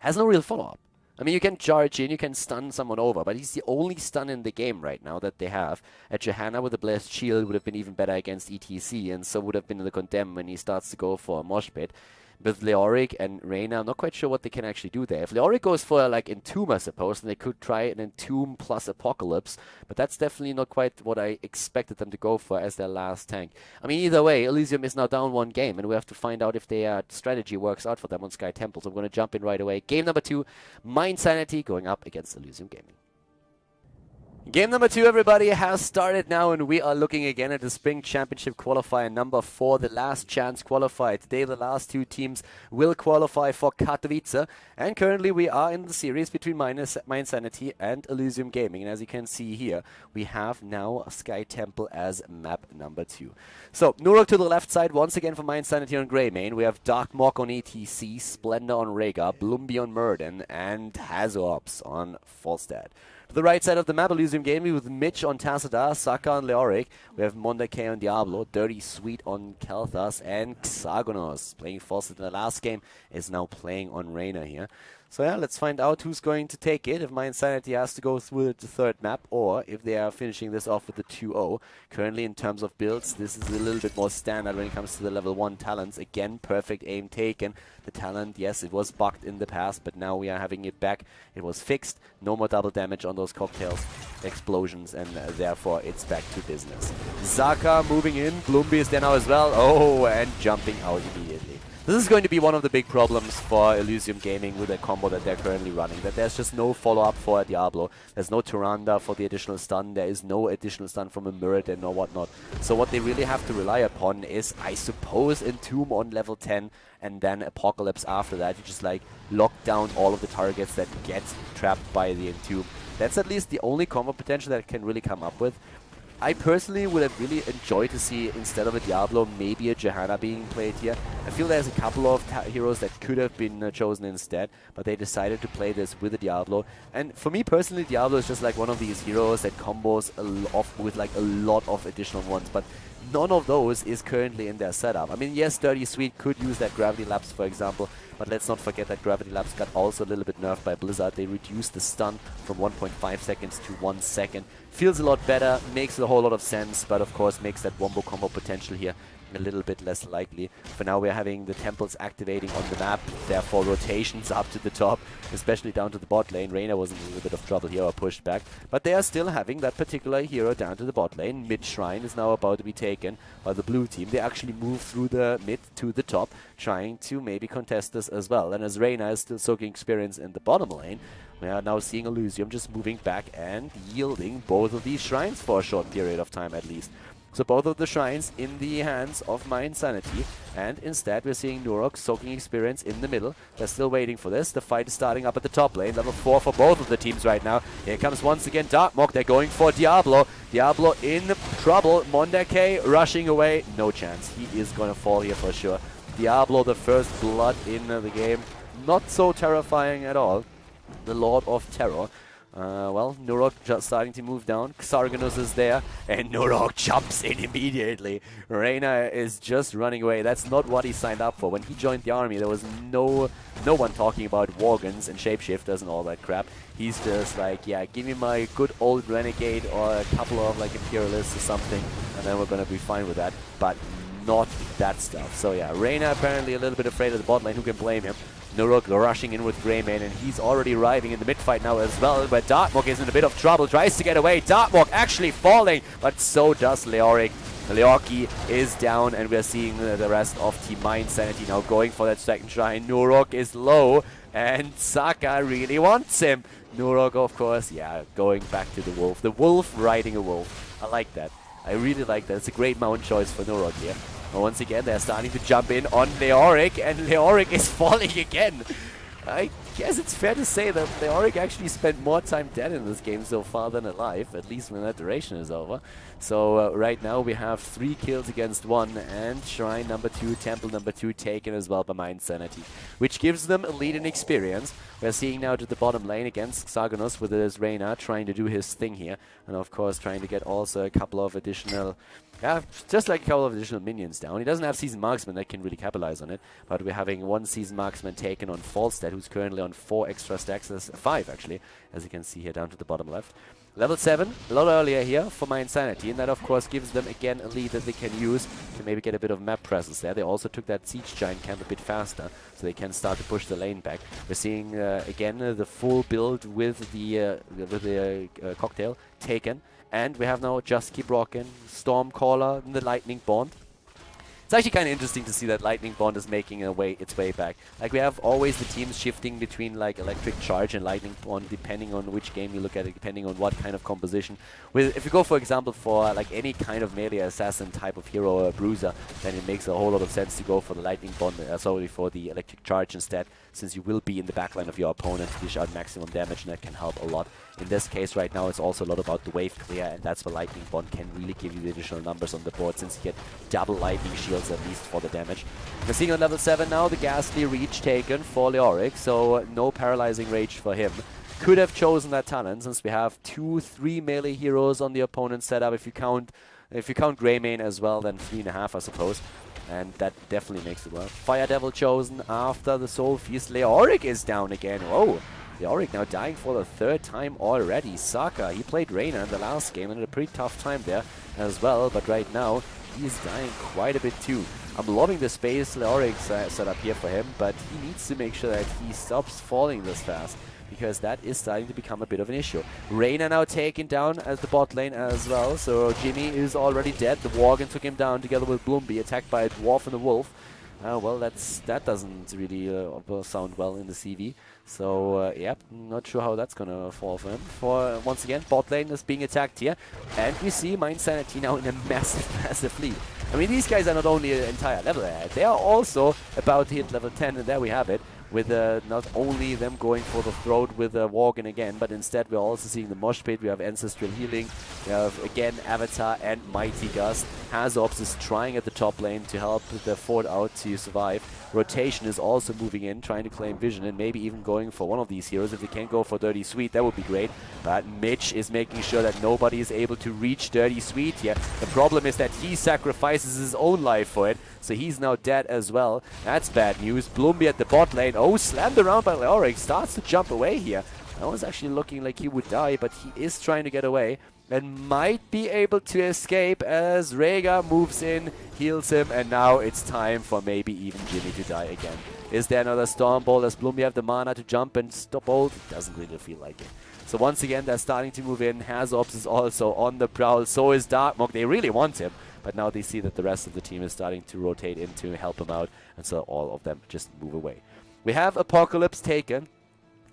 Speaker 1: has no real follow-up. I mean, you can charge in, you can stun someone over, but he's the only stun in the game right now that they have. A Johanna with a Blessed Shield would have been even better against ETC, and so would have been the Condemn when he starts to go for a Mosh Pit. With Leoric and Reyna, I'm not quite sure what they can actually do there. If Leoric goes for like Entomb, I suppose, then they could try an Entomb plus Apocalypse, but that's definitely not quite what I expected them to go for as their last tank. I mean, either way, Elysium is now down one game, and we have to find out if their strategy works out for them on Sky Temple. So I'm going to jump in right away. Game number 2, mYinsanity going up against Elysium Gaming. Game number 2, everybody, has started now, and we are looking again at the Spring Championship Qualifier number 4, the last chance qualifier. Today, the last 2 teams will qualify for Katowice, and currently we are in the series between mYinsanity and Elysium Gaming. And as you can see here, we have now Sky Temple as map number 2. So, Nurok to the left side, once again for mYinsanity on Grey main. We have Dark Mok on ETC, Splendor on Rhaegar, Blumby on Muradin, and Hazops on Falstad. To the right side of the map, Elysium Gaming with Mitch on Tacita, Saka on Leoric. We have Mondake on Diablo, Dirty Sweet on Kel'Thas, and Xagonos playing Falstad in the last game is now playing on Reyna here. So yeah, let's find out who's going to take it, if mYinsanity has to go through the third map, or if they are finishing this off with the 2-0. Currently, in terms of builds, this is a little bit more standard when it comes to the level 1 talents. Again, perfect aim taken. The talent, yes, it was bugged in the past, but now we are having it back. It was fixed. No more double damage on those cocktails, explosions, and therefore it's back to business. Zaka moving in. Blumby is there now as well. Oh, and jumping out immediately. This is going to be one of the big problems for Elysium Gaming with the combo that they're currently running, that there's just no follow-up for Diablo. There's no Tyrande for the additional stun. There is no additional stun from a Muradin or whatnot. So what they really have to rely upon is, I suppose, Entomb on level 10 and then Apocalypse after that. You just like lock down all of the targets that get trapped by the Entomb. That's at least the only combo potential that it can really come up with.
Speaker 2: I personally would have really enjoyed to see, instead of a Diablo, maybe a Johanna being played here. I feel there's a couple of heroes that could have been chosen instead, but they decided to play this with a Diablo. And for me personally, Diablo is just like one of these heroes that combos off with like a lot of additional ones, but none of those is currently in their setup. I mean, yes, Dirty Sweet could use that Gravity Lapse, for example, but let's not forget that Gravity Lapse got also a little bit nerfed by Blizzard. They reduced the stun from 1.5 seconds to 1 second. Feels a lot better, makes a whole lot of sense, but of course makes that wombo combo potential here a little bit less likely. For now, we're having the temples activating on the map, therefore rotations up to the top, especially down to the bot lane. Reyna was in a little bit of trouble here, or pushed back, but they are still having that particular hero down to the bot lane. Mid shrine is now about to be taken by the blue team. They actually move through the mid to the top, trying to maybe contest this as well. And as Reyna is still soaking experience in the bottom lane, we are now seeing Elysium just moving back and yielding both of these shrines for a short period of time at least. So both of the shrines in the hands of mYinsanity, and instead we're seeing Nurok soaking experience in the middle. They're still waiting for this. The fight is starting up at the top lane. Level 4 for both of the teams right now. Here comes once again Darkmok. They're going for Diablo. Diablo in trouble. Mondake rushing away. No chance. He is going to fall here for sure. Diablo, the first blood in the game. Not so terrifying at all. The Lord of Terror. Well, Nurok just starting to move down. Xarganos is there, and Nurok jumps in immediately. Reyna is just running away. That's not what he signed up for. When he joined the army, there was no one talking about Worgens and shapeshifters and all that crap. He's just like, yeah, give me my good old Renegade or a couple of like Imperialists or something, and then we're gonna be fine with that. But not that stuff. So yeah, Reyna apparently a little bit afraid of the bot lane. Who can blame him? Nurok rushing in with Greymane, and he's already arriving in the mid-fight now as well, where Darkmok is in a bit of trouble, tries to get away. Darkmok actually falling, but so does Leoric. Leorki is down, and we're seeing the rest of Team mYinsanity now going for that second shrine. Nurok is low, and Saka really wants him. Nurok, of course, yeah, going back to the wolf. The wolf riding a wolf. I like that. I really like that. It's a great mount choice for Nurok here. But once again, they're starting to jump in on Leoric, and Leoric is falling again. I guess it's fair to say that Leoric actually spent more time dead in this game so far than alive, at least when that duration is over. So right now we have 3 kills against 1, and Shrine number 2, Temple number 2 taken as well by mYinsanity, which gives them a lead in experience. We're seeing now to the bottom lane against Xarganos with his Reyna trying to do his thing here, and of course trying to get also a couple of additional... Yeah, just like a couple of additional minions down. He doesn't have Seasoned Marksman that can really capitalize on it, but we're having 1 Seasoned Marksman taken on Falstad, who's currently on 4 extra stacks, 5 actually, as you can see here down to the bottom left. Level 7, a lot earlier here for mYinsanity, and that of course gives them again a lead that they can use to maybe get a bit of map presence there. They also took that Siege Giant camp a bit faster, so they can start to push the lane back. We're seeing again the full build with the cocktail taken. And we have now Just Keep Rockin', Stormcaller, and the Lightning Bond. It's actually kind of interesting to see that Lightning Bond is making its way back. Like, we have always the teams shifting between like Electric Charge and Lightning Bond, depending on which game you look at it, depending on what kind of composition. If you go, for example, for like any kind of melee assassin type of hero or bruiser, then it makes a whole lot of sense to go for the Lightning Bond, sorry, for the Electric Charge instead, since you will be in the backline of your opponent to dish out maximum damage, and that can help a lot. In this case right now, it's also a lot about the wave clear, and that's where Lightning Bond can really give you the additional numbers on the board, since you get double lightning shields at least for the damage. We're seeing on level 7 now the Ghastly Reach taken for Leoric, so no paralyzing rage for him. Could have chosen that talent, since we have 2-3 melee heroes on the opponent's setup. If you count Greymane as well, then 3.5 I suppose. And that definitely makes it work. Fire Devil chosen after the Soul Feast. Leoric is down again. Whoa! Leoric now dying for the 3rd time already. Saka, he played Reyna in the last game and had a pretty tough time there as well. But right now, he's dying quite a bit too. I'm loving the space Leoric's set up here for him, but he needs to make sure that he stops falling this fast, because that is starting to become a bit of an issue. Reyna now taken down at the bot lane as well, so Jimmy is already dead. The Worgen took him down together with Bloomby, attacked by a Dwarf and a Wolf. Well, that doesn't really sound well in the CV. So, yep, not sure how that's gonna fall for him. Once again, bot lane is being attacked here, and we see mYinsanity now in a massive lead. I mean, these guys are not only an entire level ahead, they are also about to hit level 10, and there we have it. with not only them going for the throat with Worgen again, but instead we're also seeing the Mosh Pit, we have Ancestral Healing, we have again Avatar and Mighty Gust. Hazops is trying at the top lane to help the Ford out to survive. Rotation is also moving in, trying to claim vision and maybe even going for one of these heroes. If they can go for Dirty Sweet, that would be great. But Mitch is making sure that nobody is able to reach Dirty Sweet here. The problem is that he sacrifices his own life for it, so he's now dead as well. That's bad news. Bloomby at the bot lane. Oh, slammed around by Leoric. Starts to jump away here. That was actually looking like he would die, but he is trying to get away and might be able to escape as Rhaegar moves in, heals him, and now it's time for maybe even Jimmy to die again. Is there another Storm Bolt? Does Bloomby have the mana to jump and stop Bolt? It doesn't really feel like it. So once again, they're starting to move in. Hazops is also on the prowl. So is Darkmok. They really want him, but now they see that the rest of the team is starting to rotate in to help him out, and so all of them just move away. We have Apocalypse taken.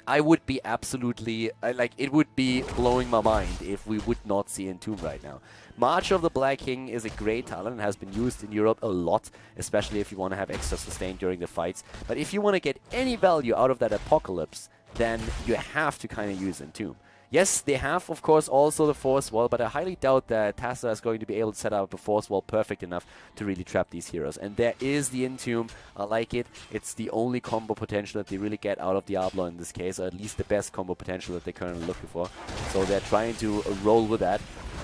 Speaker 2: I would be absolutely, it would be blowing my mind if we would not see Entomb right now. March of the Black King is a great talent and has been used in Europe a lot, especially if you want to have extra sustain during the fights. But if you want to get any value out of that Apocalypse, then you have to kind of use Entomb. Yes, they have, of course, also the Force Wall, but I highly doubt that Tassa is going to be able to set up a Force Wall perfect enough to really trap these heroes. And there is the Entomb. I like it. It's the only combo potential that they really get out of Diablo in this case, or at least the best combo potential that they're currently looking for. So they're trying to roll with that.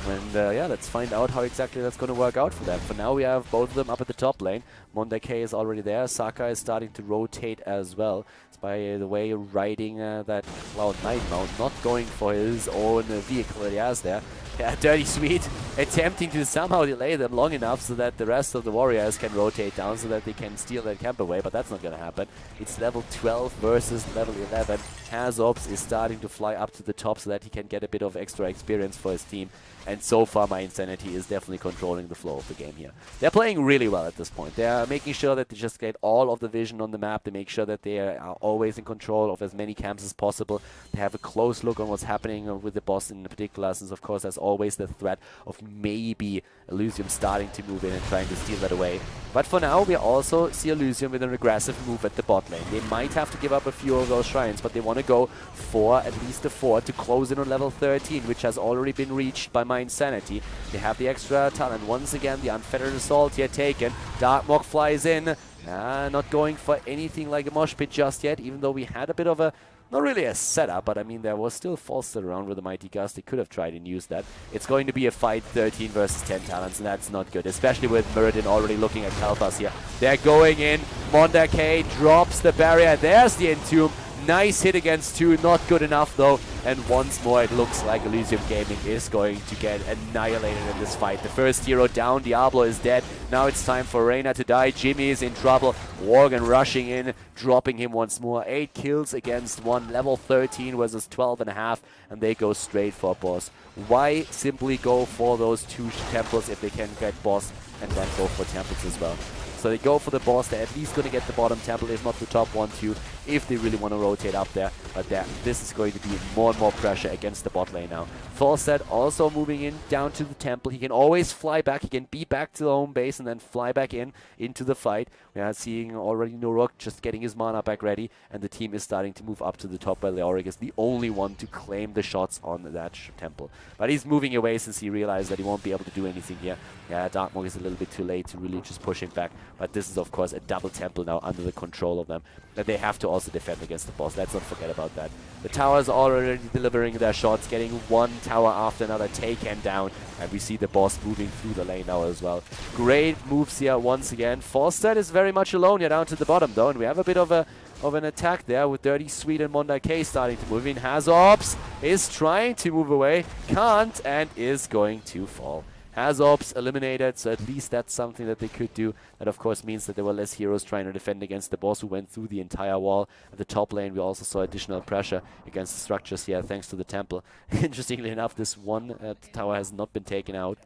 Speaker 2: And yeah, let's find out how exactly that's going to work out for them. For now, we have both of them up at the top lane. Mondake is already there. Saka is starting to rotate as well. It's, by the way, riding that Cloud9 mount, not going for his own vehicle that he has there. Yeah, Dirty Sweet attempting to somehow delay them long enough so that the rest of the warriors can rotate down so that they can steal that camp away, but that's not going to happen. It's level 12 versus level 11. Hazops is starting to fly up to the top so that he can get a bit of extra experience for his team. And so far, mYinsanity is definitely controlling the flow of the game here. They're playing really well at this point. They're making sure that they just get all of the vision on the map. They make sure that they are always in control of as many camps as possible. They have a close look on what's happening with the boss in particular, since of course there's always the threat of maybe Elysium starting to move in and trying to steal that away. But for now, we also see Elysium with an aggressive move at the bot lane. They might have to give up a few of those shrines, but they want to go for at least a 4 to close in on level 13, which has already been reached by mYinsanity. They have the extra talent. Once again, the Unfettered Assault here taken. Darkmok flies in. Not going for anything like a mosh pit just yet, even though we had a bit of a, not really a setup, but I mean, there was still Falster around with the Mighty Gust. They could have tried and used that. It's going to be a fight, 13 versus 10 talents, and that's not good, especially with Muradin already looking at Kalpas here. They're going in. Mondake drops the barrier. There's the Entomb. Nice hit against 2, not good enough though. And once more, it looks like Elysium Gaming is going to get annihilated in this fight. The first hero down, Diablo is dead. Now it's time for Reyna to die. Jimmy is in trouble. Worgen rushing in, dropping him once more. 8 kills against 1, level 13 versus 12.5, and they go straight for boss. Why simply go for those 2 temples if they can get boss and then go for temples as well? So they go for the boss. They're at least going to get the bottom temple, if not the top 1, 2, if they really want to rotate up there. But this is going to be more and more pressure against the bot lane now. Falstad also moving in down to the temple. He can always fly back. He can be back to the home base and then fly back into the fight. We are seeing already Norok just getting his mana back ready, and the team is starting to move up to the top, while Leoric is the only one to claim the shots on that temple. But he's moving away since he realized that he won't be able to do anything here. Yeah, Darkmok is a little bit too late to really just push him back. But this is, of course, a double temple now under the control of them. And they have to also defend against the boss. Let's not forget about that. The towers are already delivering their shots, getting one tower after another taken down. And we see the boss moving through the lane now as well. Great moves here once again. Falstad is very much alone here down to the bottom, though. And we have a bit of an attack there with Dirty Sweet and Mondake starting to move in. Hazops is trying to move away. Can't, and is going to fall. Hazops eliminated, so at least that's something that they could do. That of course means that there were less heroes trying to defend against the boss, who went through the entire wall. At the top lane we also saw additional pressure against the structures here thanks to the temple. Interestingly enough, this one tower has not been taken out.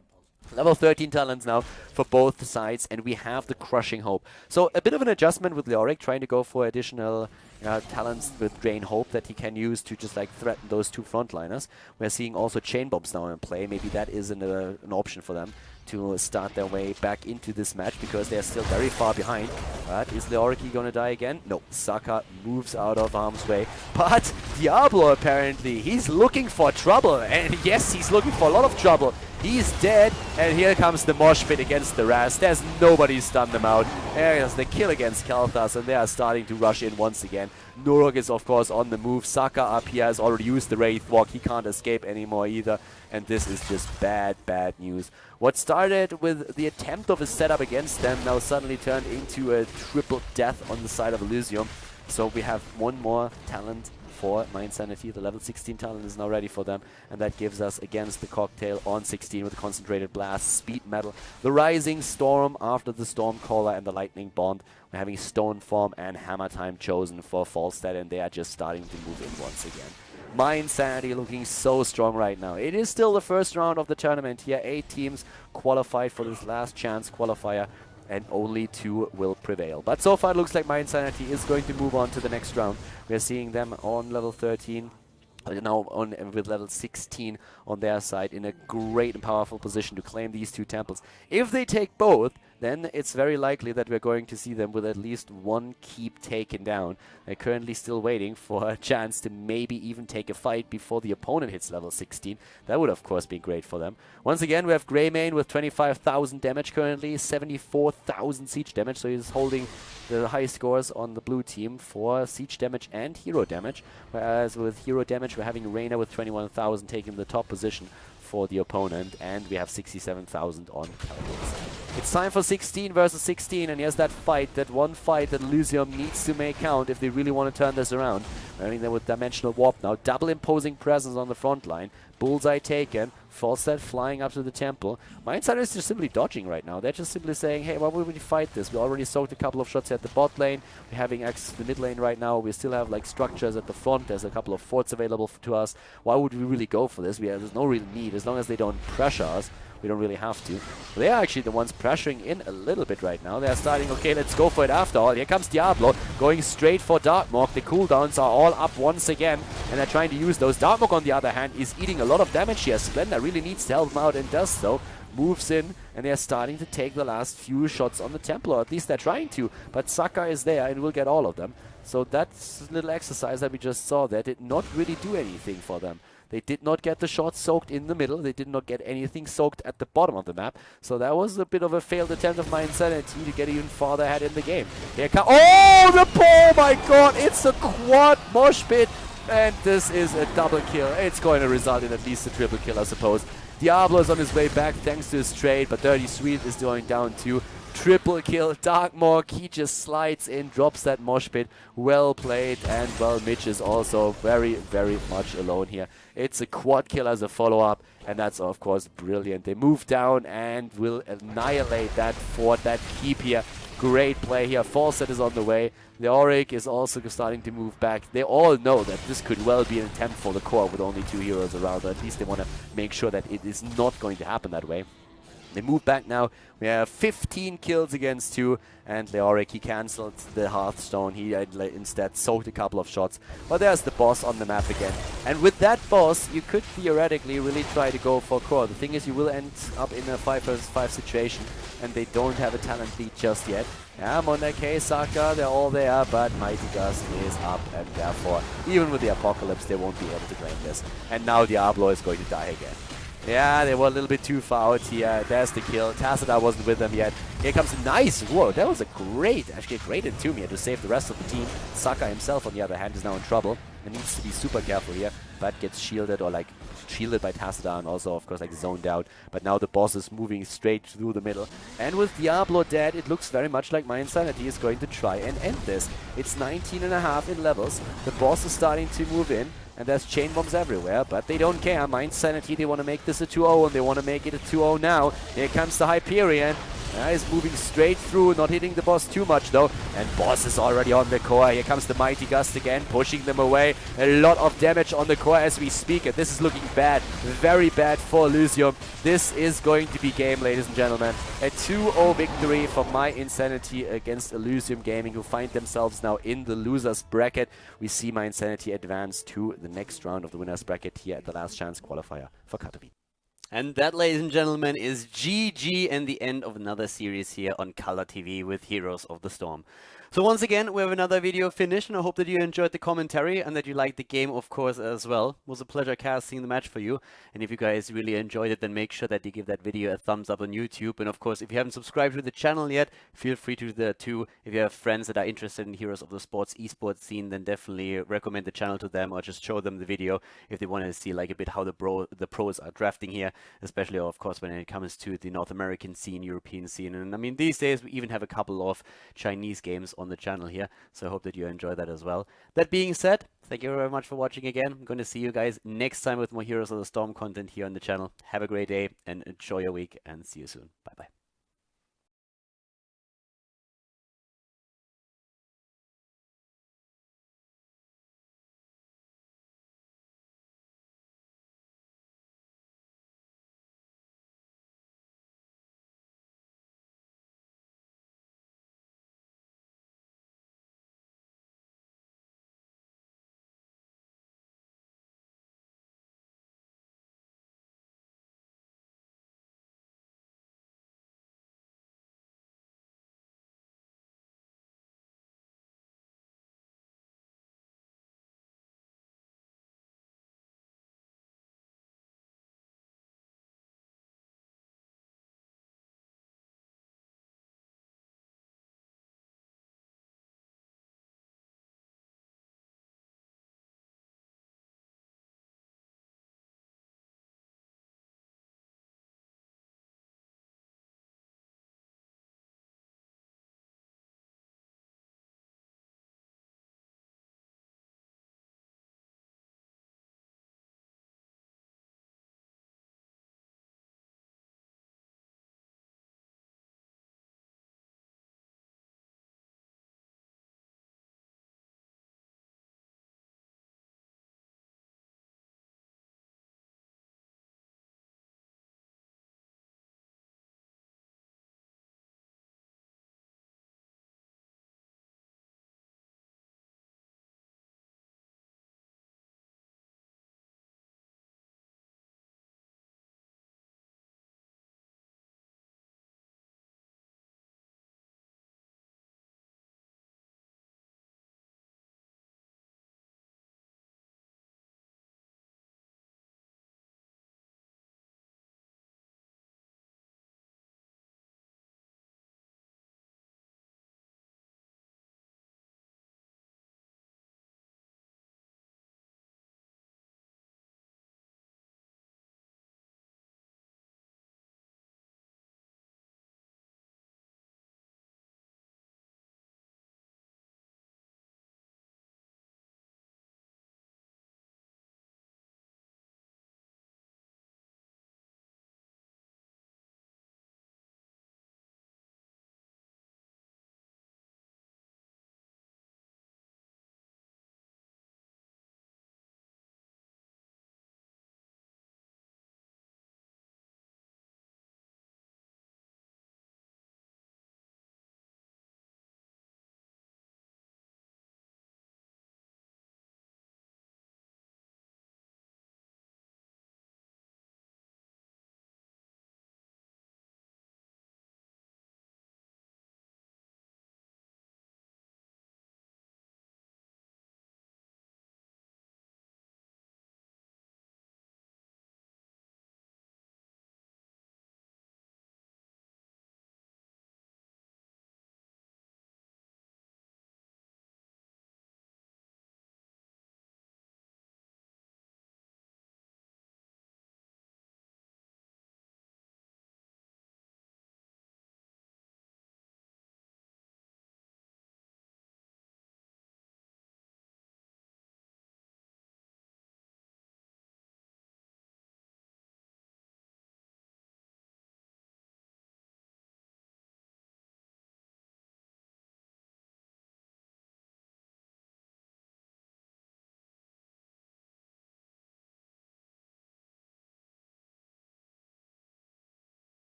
Speaker 2: Level 13 talents now for both sides, and we have the Crushing Hope. So a bit of an adjustment with Leoric, trying to go for additional talents with Drain Hope that he can use to just like threaten those 2 frontliners. We're seeing also Chain Bombs now in play. Maybe that is an option for them. to start their way back into this match because they're still very far behind. But is Leoriki gonna die again? No, Saka moves out of harm's way. But Diablo apparently, he's looking for trouble. And yes, he's looking for a lot of trouble. He's dead, and here comes the mosh pit against the Raz. There's nobody stunned them out. There's the kill against Khaldor, and they are starting to rush in once again. Nurok is, of course, on the move. Saka up here has already used the Wraith Walk. He can't escape anymore either, and this is just bad, bad news. What started with the attempt of a setup against them now suddenly turned into a triple death on the side of Elysium. So we have one more talent for mYinsanity. The level 16 talent is now ready for them, and that gives us against the cocktail on 16 with the concentrated blast, speed metal, the rising storm after the storm caller, and the lightning bond. We're having stone form and hammer time chosen for Falstad, and they are just starting to move in once again. mYinsanity looking so strong right now. It is still the first round of the tournament here. 8 teams qualified for this last chance qualifier, and only 2 will prevail. But so far it looks like mYinsanity is going to move on to the next round. We're seeing them on level 13, now with level 16 on their side, in a great and powerful position to claim these 2 temples. If they take both, then it's very likely that we're going to see them with at least 1 keep taken down. They're currently still waiting for a chance to maybe even take a fight before the opponent hits level 16. That would, of course, be great for them. Once again, we have Greymane with 25,000 damage currently, 74,000 siege damage, so he's holding the high scores on the blue team for siege damage and hero damage, whereas with hero damage we're having Reyna with 21,000 taking the top position for the opponent, and we have 67,000 on Katowice. It's time for 16 versus 16, and here's that fight, that one fight that Elysium needs to make count if they really want to turn this around. We're having them with Dimensional Warp now, double imposing presence on the front line, bullseye taken, Falstad flying up to the temple. mYinsanity is just simply dodging right now. They're just simply saying, hey, why would we fight this? We already soaked a couple of shots at the bot lane. We're having access to the mid lane right now. We still have like structures at the front. There's a couple of forts available to us. Why would we really go for this? There's no real need. As long as they don't pressure us, we don't really have to. But they are actually the ones pressuring in a little bit right now. They're starting, okay, let's go for it after all. Here comes Diablo, going straight for Darkmork. The cooldowns are all up once again, and they're trying to use those. Darkmork, on the other hand, is eating a lot of damage here. Splendor really needs to help him out, and does so. Moves in, and they're starting to take the last few shots on the temple, or at least they're trying to. But Saka is there, and will get all of them. So that little exercise that we just saw there did not really do anything for them. They did not get the shot soaked in the middle. They did not get anything soaked at the bottom of the map. So that was a bit of a failed attempt of mYinsanity to get even farther ahead in the game. Here comes... Oh, the pole! My god, it's a quad mosh pit. And this is a double kill. It's going to result in at least a triple kill, I suppose. Diablo is on his way back thanks to his trade, but Dirty Sweet is going down too. Triple kill, Darkmork, he just slides in, drops that mosh pit. Well played, and well, Mitch is also very, very much alone here. It's a quad kill as a follow-up, and that's of course brilliant. They move down and will annihilate that fort, that keep here. Great play here. Falstad is on the way. The Auric is also starting to move back. They all know that this could well be an attempt for the core with only 2 heroes around. Or at least they want to make sure that it is not going to happen that way. They move back now. We have 15 kills against 2, and Leoric, he cancelled the Hearthstone. He instead soaked a couple of shots. But there's the boss on the map again. And with that boss, you could theoretically really try to go for core. The thing is, you will end up in a 5 vs 5 situation, and they don't have a talent lead just yet. Yeah, Monarchy, Saka, they're all there, but Mighty Gust is up, and therefore, even with the Apocalypse, they won't be able to claim this. And now Diablo is going to die again. Yeah, they were a little bit too far out here. There's the kill. Tassadar wasn't with them yet. Here comes nice. Whoa, that was actually a great entomb here to save the rest of the team. Saka himself, on the other hand, is now in trouble and needs to be super careful here, but gets shielded, or like shielded by Tassadar, and also, of course, like zoned out. But now the boss is moving straight through the middle. And with Diablo dead, it looks very much like mYinsanity is going to try and end this. It's 19.5 in levels. The boss is starting to move in. And there's chain bombs everywhere, but they don't care. mYinsanity, they want to make this a 2-0, and they want to make it a 2-0 now. Here comes the Hyperion. He's moving straight through, not hitting the boss too much though. And boss is already on the core. Here comes the Mighty Gust again, pushing them away. A lot of damage on the core as we speak, and this is looking bad. Very bad for Elysium. This is going to be game, ladies and gentlemen. A 2-0 victory for mYinsanity against Elysium Gaming, who find themselves now in the losers bracket. We see mYinsanity advance to the next round of the winners bracket here at the last chance qualifier for Katowice.
Speaker 1: And that, ladies and gentlemen, is GG and the end of another series here on Khaldor TV with Heroes of the Storm. So once again, we have another video finished, and I hope that you enjoyed the commentary and that you liked the game, of course, as well. It was a pleasure casting the match for you. And if you guys really enjoyed it, then make sure that you give that video a thumbs up on YouTube. And of course, if you haven't subscribed to the channel yet, feel free to do that too. If you have friends that are interested in Heroes of the Sports esports scene, then definitely recommend the channel to them, or just show them the video if they want to see like a bit how the pros are drafting here, especially of course when it comes to the North American scene, European scene. And I mean, these days we even have a couple of Chinese games on the channel here, so I hope that you enjoy that as well. That being said, thank you very much for watching again. I'm going to see you guys next time with more Heroes of the Storm content here on the channel. Have a great day and enjoy your week, and see you soon. Bye bye.